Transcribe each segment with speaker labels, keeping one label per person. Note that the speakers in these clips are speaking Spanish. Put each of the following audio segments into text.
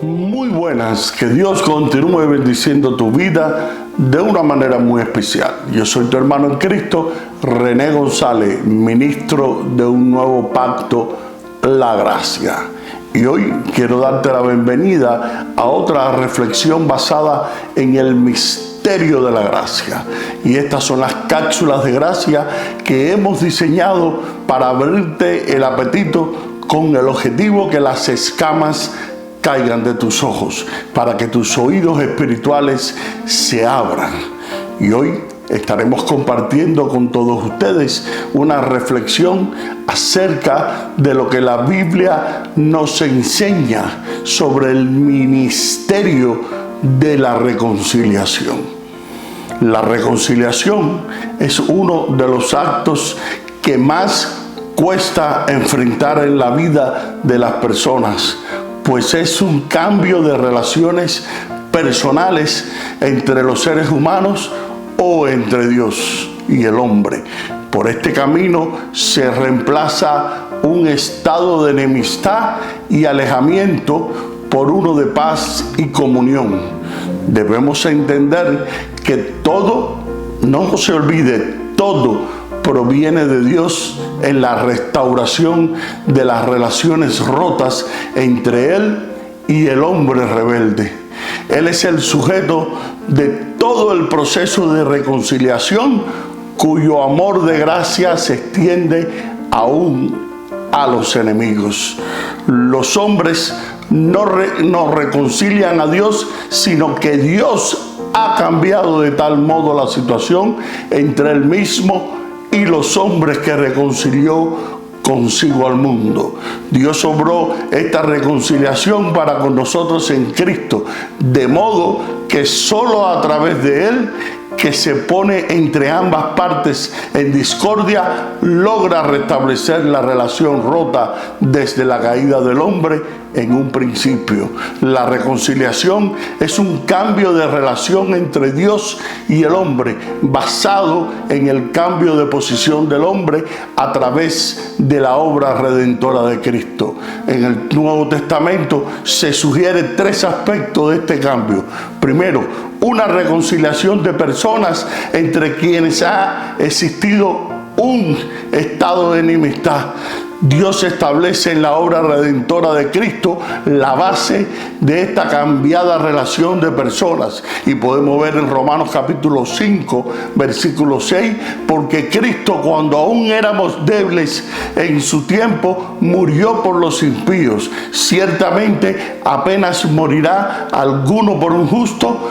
Speaker 1: Muy buenas, que Dios continúe bendiciendo tu vida de una manera muy especial. Yo soy tu hermano en Cristo, René González, ministro de un nuevo pacto, la gracia. Y hoy quiero darte la bienvenida a otra reflexión basada en el misterio de la gracia. Y estas son las cápsulas de gracia que hemos diseñado para abrirte el apetito con el objetivo que las escamas caigan de tus ojos, para que tus oídos espirituales se abran. Y hoy estaremos compartiendo con todos ustedes una reflexión acerca de lo que la Biblia nos enseña sobre el ministerio de la reconciliación. La reconciliación es uno de los actos que más cuesta enfrentar en la vida de las personas, pues es un cambio de relaciones personales entre los seres humanos o entre Dios y el hombre. Por este camino se reemplaza un estado de enemistad y alejamiento por uno de paz y comunión. Debemos entender que todo, no se olvide, todo proviene de Dios en la restauración de las relaciones rotas entre Él y el hombre rebelde. Él es el sujeto de todo el proceso de reconciliación, cuyo amor de gracia se extiende aún a los enemigos. Los hombres no reconcilian a Dios, sino que Dios ha cambiado de tal modo la situación entre Él mismo y los hombres que reconcilió consigo al mundo. Dios obró esta reconciliación para con nosotros en Cristo, de modo que solo a través de Él, que se pone entre ambas partes en discordia, logra restablecer la relación rota desde la caída del hombre en un principio. La reconciliación es un cambio de relación entre Dios y el hombre, basado en el cambio de posición del hombre a través de la obra redentora de Cristo. En el Nuevo Testamento se sugiere tres aspectos de este cambio. Primero, una reconciliación de personas entre quienes ha existido un estado de enemistad. Dios establece en la obra redentora de Cristo la base de esta cambiada relación de personas. Y podemos ver en Romanos capítulo 5, versículo 6, porque Cristo, cuando aún éramos débiles en su tiempo, murió por los impíos. Ciertamente apenas morirá alguno por un justo,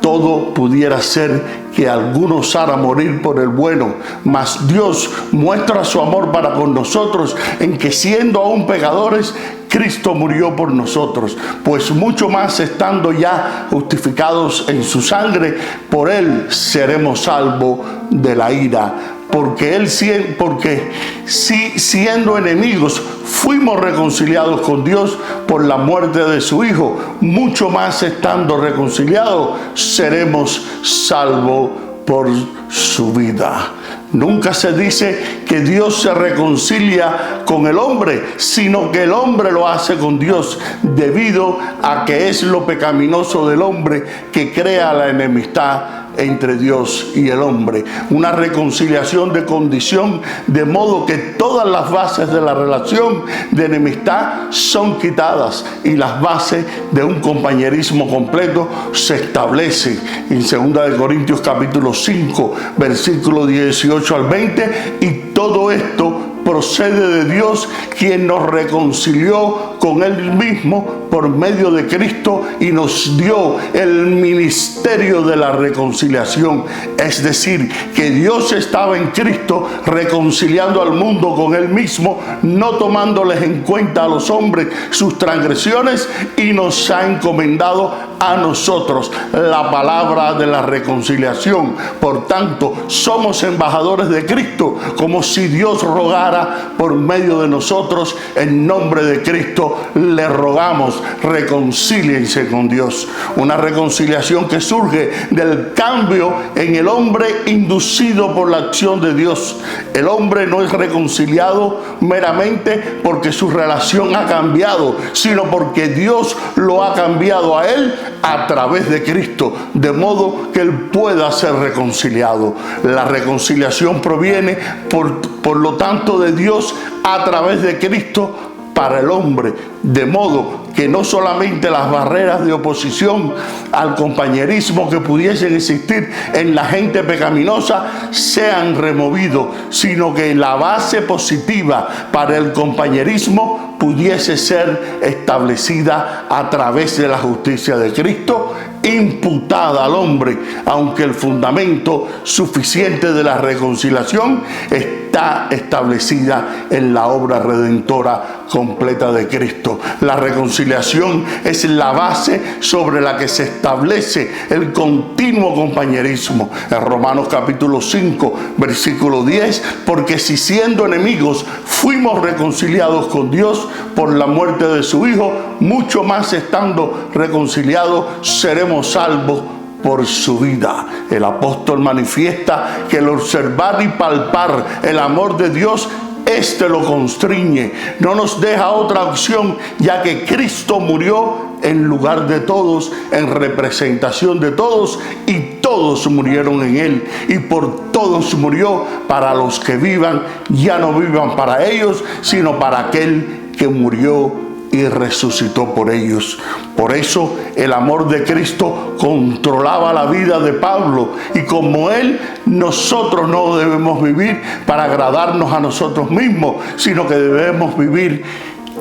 Speaker 1: todo pudiera ser que alguno osara morir por el bueno, mas Dios muestra su amor para con nosotros en que, siendo aún pecadores, Cristo murió por nosotros, pues mucho más estando ya justificados en su sangre, por Él seremos salvos de la ira. Porque si siendo enemigos fuimos reconciliados con Dios por la muerte de su Hijo, mucho más estando reconciliados seremos salvos por su vida. Nunca se dice que Dios se reconcilia con el hombre, sino que el hombre lo hace con Dios, debido a que es lo pecaminoso del hombre que crea la enemistad entre Dios y el hombre. Una reconciliación de condición, de modo que todas las bases de la relación de enemistad son quitadas y las bases de un compañerismo completo se establecen. En 2 Corintios capítulo 5, versículo 18 al 20, y todo esto procede de Dios, quien nos reconcilió con Él mismo por medio de Cristo y nos dio el ministerio de la reconciliación. Es decir, que Dios estaba en Cristo reconciliando al mundo con Él mismo, no tomándoles en cuenta a los hombres sus transgresiones, y nos ha encomendado a nosotros la palabra de la reconciliación. Por tanto, somos embajadores de Cristo, como si Dios rogara por medio de nosotros. En nombre de Cristo le rogamos, reconcíliense con Dios. Una reconciliación que surge del cambio en el hombre inducido por la acción de Dios. El hombre no es reconciliado meramente porque su relación ha cambiado, sino porque Dios lo ha cambiado a él a través de Cristo, de modo que él pueda ser reconciliado. La reconciliación proviene, por lo tanto, de Dios a través de Cristo para el hombre, de modo que no solamente las barreras de oposición al compañerismo que pudiesen existir en la gente pecaminosa sean removidos, sino que la base positiva para el compañerismo pudiese ser establecida a través de la justicia de Cristo, imputada al hombre, aunque el fundamento suficiente de la reconciliación está establecida en la obra redentora completa de Cristo. La reconciliación es la base sobre la que se establece el continuo compañerismo. En Romanos capítulo 5, versículo 10, porque si siendo enemigos fuimos reconciliados con Dios por la muerte de su Hijo, mucho más estando reconciliados seremos salvos por su vida. El apóstol manifiesta que el observar y palpar el amor de Dios, este lo constriñe, no nos deja otra opción, ya que Cristo murió en lugar de todos, en representación de todos, y todos murieron en él, y por todos murió, para los que vivan, ya no vivan para ellos, sino para aquel que murió y resucitó por ellos. Por eso el amor de Cristo controlaba la vida de Pablo, y como él, nosotros no debemos vivir para agradarnos a nosotros mismos, sino que debemos vivir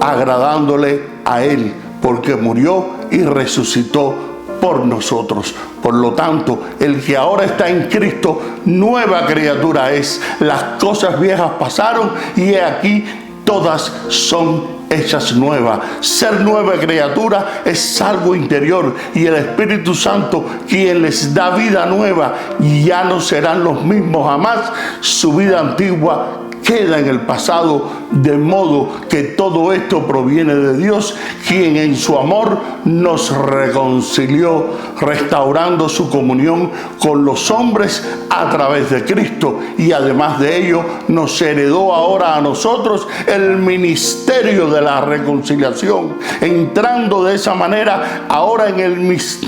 Speaker 1: agradándole a él, porque murió y resucitó por nosotros. Por lo tanto, el que ahora está en Cristo, nueva criatura es. Las cosas viejas pasaron y he aquí todas son hechas nuevas. Ser nueva criatura es algo interior, y el Espíritu Santo, quien les da vida nueva, ya no serán los mismos jamás. Su vida antigua queda en el pasado, de modo que todo esto proviene de Dios, quien en su amor nos reconcilió, restaurando su comunión con los hombres a través de Cristo, y además de ello nos heredó ahora a nosotros el ministerio de la reconciliación, entrando de esa manera ahora en el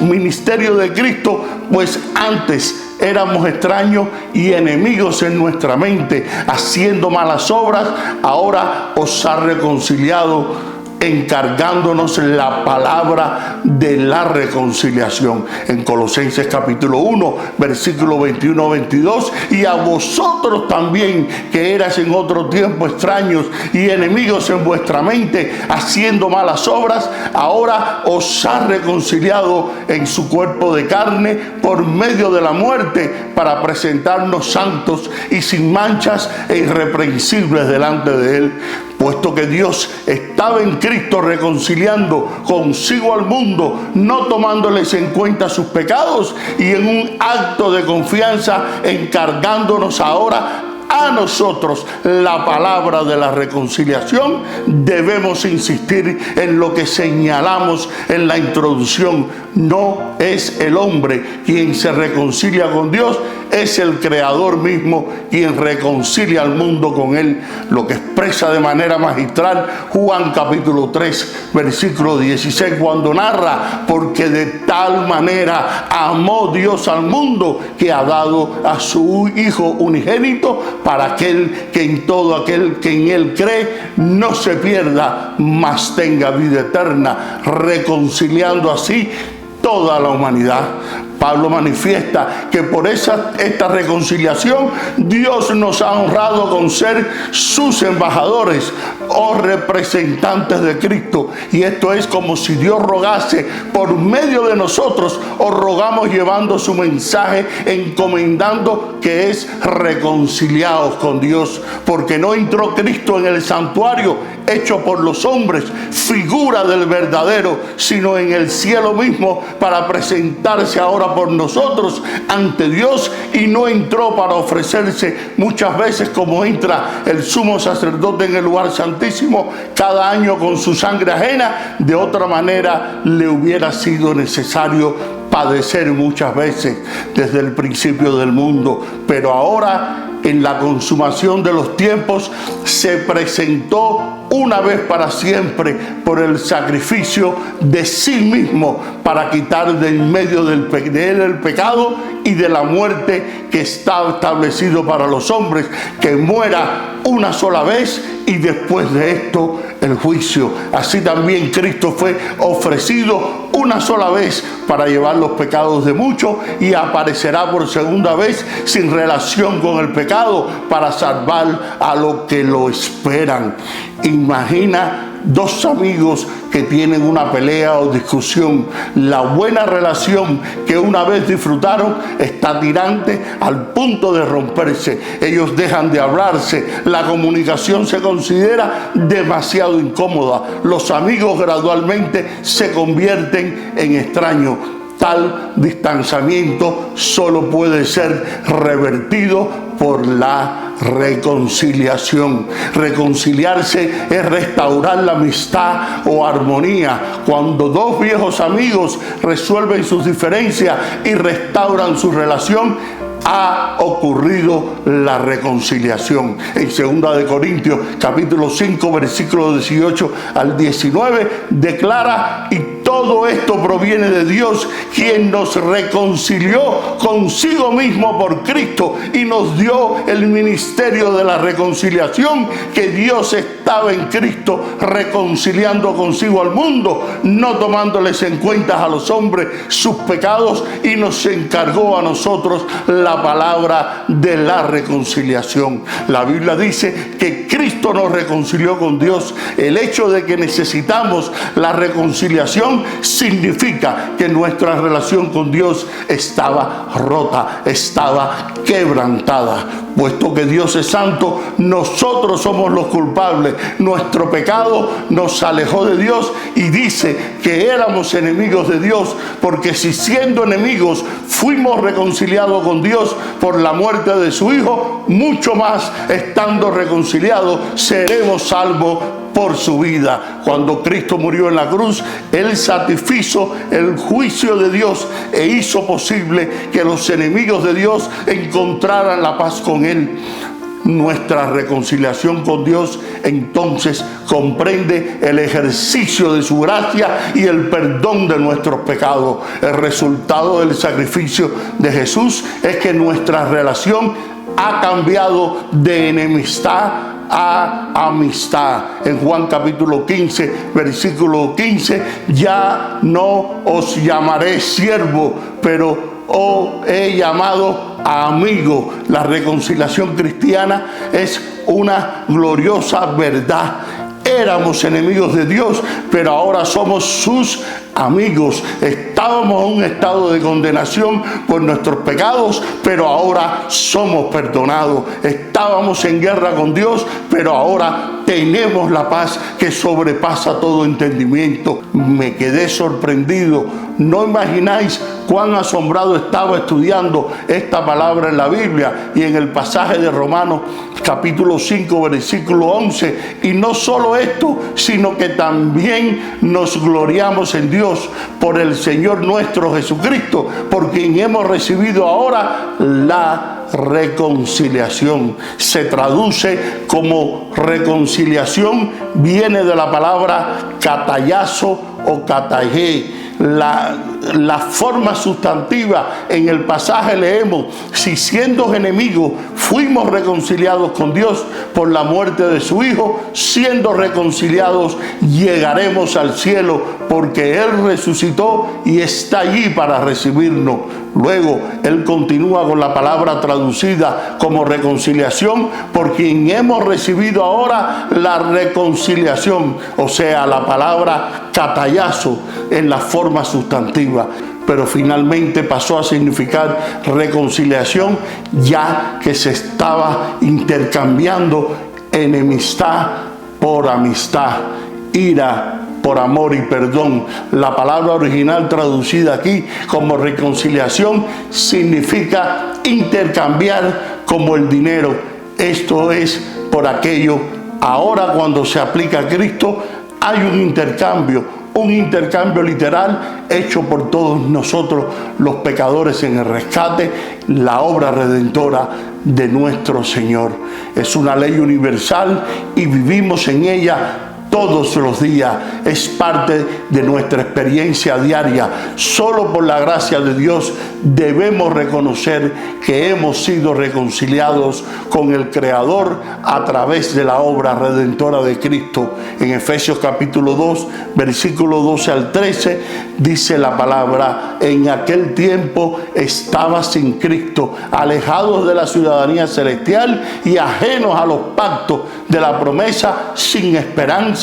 Speaker 1: ministerio de Cristo, pues antes éramos extraños y enemigos en nuestra mente, haciendo malas obras. Ahora os ha reconciliado, encargándonos la palabra de la reconciliación. En Colosenses capítulo 1, versículo 21-22, y a vosotros también, que eras en otro tiempo extraños y enemigos en vuestra mente, haciendo malas obras, ahora os ha reconciliado en su cuerpo de carne por medio de la muerte, para presentarnos santos y sin manchas e irreprensibles delante de él. Puesto que Dios estaba en Cristo reconciliando consigo al mundo, no tomándoles en cuenta sus pecados, y en un acto de confianza encargándonos ahora a nosotros la palabra de la reconciliación, debemos insistir en lo que señalamos en la introducción. No es el hombre quien se reconcilia con Dios, es el Creador mismo quien reconcilia al mundo con él, lo que expresa de manera magistral Juan capítulo 3, versículo 16, cuando narra: porque de tal manera amó Dios al mundo, que ha dado a su Hijo unigénito, para aquel que en todo aquel que en él cree no se pierda, mas tenga vida eterna, reconciliando así toda la humanidad. Pablo manifiesta que por esta reconciliación Dios nos ha honrado con ser sus embajadores o representantes de Cristo. Y esto es como si Dios rogase por medio de nosotros, o rogamos llevando su mensaje, encomendando que es reconciliados con Dios, porque no entró Cristo en el santuario hecho por los hombres, figura del verdadero, sino en el cielo mismo, para presentarse ahora por nosotros ante Dios, y no entró para ofrecerse muchas veces como entra el sumo sacerdote en el lugar santísimo cada año con su sangre ajena. De otra manera le hubiera sido necesario padecer muchas veces desde el principio del mundo, pero ahora, en la consumación de los tiempos, se presentó una vez para siempre por el sacrificio de sí mismo, para quitar de en medio de él el pecado y de la muerte que está establecido para los hombres, que muera una sola vez y después de esto el juicio. Así también Cristo fue ofrecido una sola vez para llevar los pecados de muchos, y aparecerá por segunda vez sin relación con el pecado para salvar a los que lo esperan. Imagina dos amigos que tienen una pelea o discusión. La buena relación que una vez disfrutaron está tirante al punto de romperse. Ellos dejan de hablarse. La comunicación se considera demasiado incómoda. Los amigos gradualmente se convierten en extraños. Tal distanciamiento solo puede ser revertido por la reconciliación. Reconciliarse es restaurar la amistad o armonía. Cuando dos viejos amigos resuelven sus diferencias y restauran su relación, ha ocurrido la reconciliación. En 2 de Corintios capítulo 5 versículos 18 al 19 declara: y todo esto proviene de Dios, quien nos reconcilió consigo mismo por Cristo y nos dio el ministerio de la reconciliación, que Dios estaba en Cristo reconciliando consigo al mundo, no tomándoles en cuenta a los hombres sus pecados, y nos encargó a nosotros la palabra de la reconciliación. La Biblia dice que Cristo nos reconcilió con Dios. El hecho de que necesitamos la reconciliación significa que nuestra relación con Dios estaba rota, estaba quebrantada. Puesto que Dios es santo, nosotros somos los culpables. Nuestro pecado nos alejó de Dios, y dice que éramos enemigos de Dios, porque si siendo enemigos fuimos reconciliados con Dios por la muerte de su Hijo, mucho más estando reconciliados seremos salvos por su vida. Cuando Cristo murió en la cruz, Él satisfizo el juicio de Dios e hizo posible que los enemigos de Dios encontraran la paz con Él. Nuestra reconciliación con Dios entonces comprende el ejercicio de su gracia y el perdón de nuestros pecados. El resultado del sacrificio de Jesús es que nuestra relación ha cambiado de enemistad a amistad. En Juan capítulo 15 versículo 15: ya no os llamaré siervo, pero os he llamado amigo. La reconciliación cristiana es una gloriosa verdad. Éramos enemigos de Dios, pero ahora somos sus amigos. Estábamos en un estado de condenación por nuestros pecados, pero ahora somos perdonados. Estábamos en guerra con Dios, pero ahora tenemos la paz que sobrepasa todo entendimiento. Me quedé sorprendido. No imagináis cuán asombrado estaba estudiando esta palabra en la Biblia y en el pasaje de Romanos capítulo 5 versículo 11. Y no solo esto, sino que también nos gloriamos en Dios por el Señor nuestro Jesucristo, por quien hemos recibido ahora la reconciliación. Se traduce como reconciliación, viene de la palabra catayazo o catayé. la forma sustantiva. En el pasaje leemos: si siendo enemigos fuimos reconciliados con Dios por la muerte de su Hijo, siendo reconciliados llegaremos al cielo, porque Él resucitó y está allí para recibirnos. Luego Él continúa con la palabra traducida como reconciliación, por quien hemos recibido ahora la reconciliación, o sea, la palabra katayazo en la forma sustantiva, pero finalmente pasó a significar reconciliación, ya que se estaba intercambiando enemistad por amistad, ira por amor y perdón. La palabra original traducida aquí como reconciliación significa intercambiar como el dinero. Esto es por aquello. Ahora, cuando se aplica a Cristo, hay un intercambio literal hecho por todos nosotros los pecadores en el rescate, la obra redentora de nuestro Señor. Es una ley universal y vivimos en ella todos los días. Es parte de nuestra experiencia diaria. Solo por la gracia de Dios debemos reconocer que hemos sido reconciliados con el Creador a través de la obra redentora de Cristo. En Efesios capítulo 2, versículo 12 al 13, dice la palabra: en aquel tiempo estaba sin Cristo, alejados de la ciudadanía celestial y ajenos a los pactos de la promesa, sin esperanza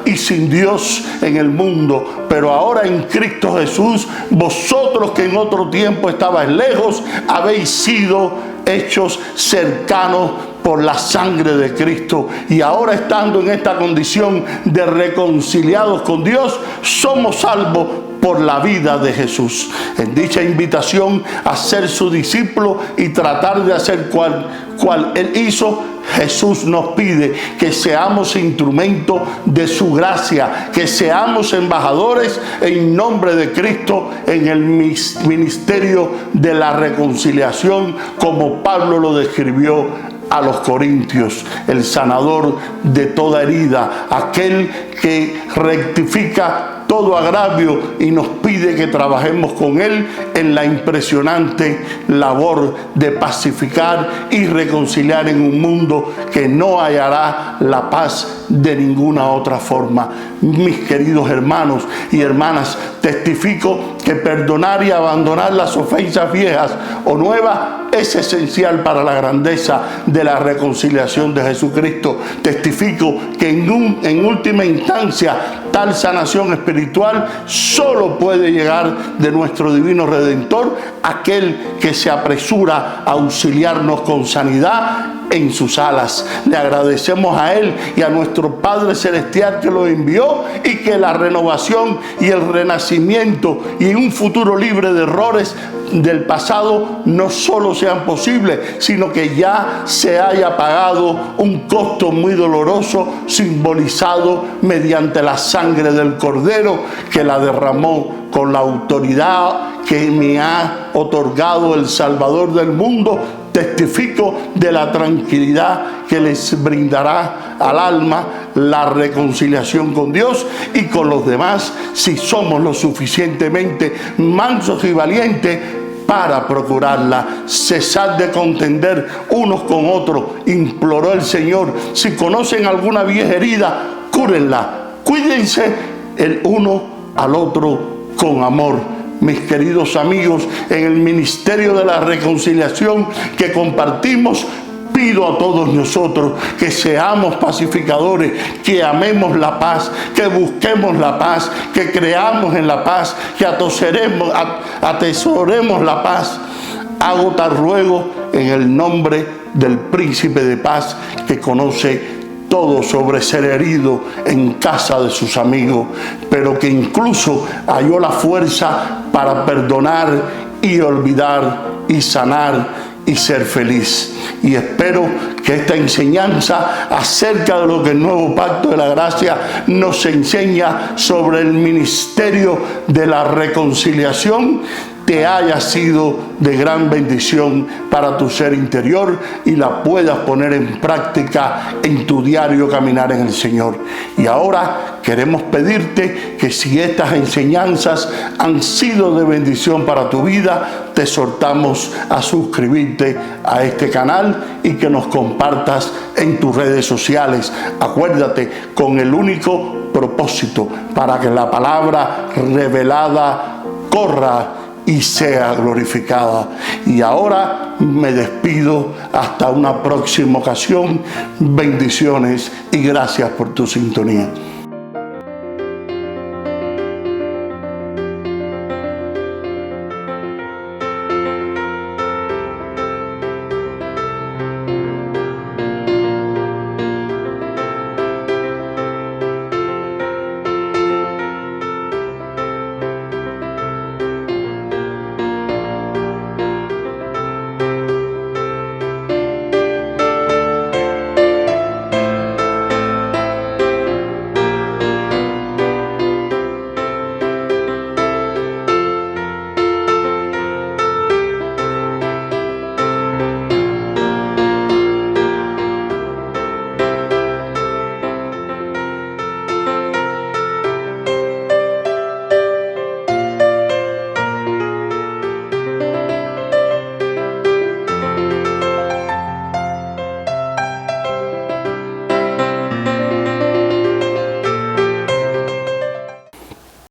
Speaker 1: y sin Dios en el mundo. Pero ahora en Cristo Jesús, vosotros que en otro tiempo estabais lejos, habéis sido hechos cercanos por la sangre de Cristo. Y ahora, estando en esta condición de reconciliados con Dios, somos salvos por la vida de Jesús. En dicha invitación a ser su discípulo y tratar de hacer cual Él hizo, Jesús nos pide que seamos instrumentos de su gracia, que seamos embajadores en nombre de Cristo en el ministerio de la reconciliación, como Pablo lo describió a los Corintios: el sanador de toda herida, aquel que rectifica todo agravio y nos pide que trabajemos con Él en la impresionante labor de pacificar y reconciliar en un mundo que no hallará la paz de ninguna otra forma. Mis queridos hermanos y hermanas, testifico que perdonar y abandonar las ofensas viejas o nuevas es esencial para la grandeza de la reconciliación de Jesucristo. Testifico que en última instancia tal sanación espiritual solo puede llegar de nuestro divino Redentor, aquel que se apresura a auxiliarnos con sanidad en sus alas. Le agradecemos a Él y a nuestro Padre Celestial que lo envió, y que la renovación y el renacimiento y un futuro libre de errores del pasado no solo sean posibles, sino que ya se haya pagado un costo muy doloroso, simbolizado mediante la sangre del Cordero, que la derramó con la autoridad que me ha otorgado el Salvador del mundo. Testifico de la tranquilidad que les brindará al alma la reconciliación con Dios y con los demás, si somos lo suficientemente mansos y valientes para procurarla. Cesad de contender unos con otros, imploró el Señor. Si conocen alguna vieja herida, cúrenla. Cuídense el uno al otro con amor. Mis queridos amigos, en el ministerio de la reconciliación que compartimos, pido a todos nosotros que seamos pacificadores, que amemos la paz, que busquemos la paz, que creamos en la paz, que atesoremos la paz. Hago tal ruego en el nombre del Príncipe de Paz, que conoce todo sobre ser herido en casa de sus amigos, pero que incluso halló la fuerza para perdonar y olvidar y sanar y ser feliz. Y espero que esta enseñanza acerca de lo que el nuevo pacto de la gracia nos enseña sobre el ministerio de la reconciliación te haya sido de gran bendición para tu ser interior y la puedas poner en práctica en tu diario caminar en el Señor. Y ahora queremos pedirte que si estas enseñanzas han sido de bendición para tu vida, te exhortamos a suscribirte a este canal y que nos compartas en tus redes sociales. Acuérdate, con el único propósito para que la palabra revelada corra y sea glorificada. Y ahora me despido hasta una próxima ocasión. Bendiciones y gracias por tu sintonía.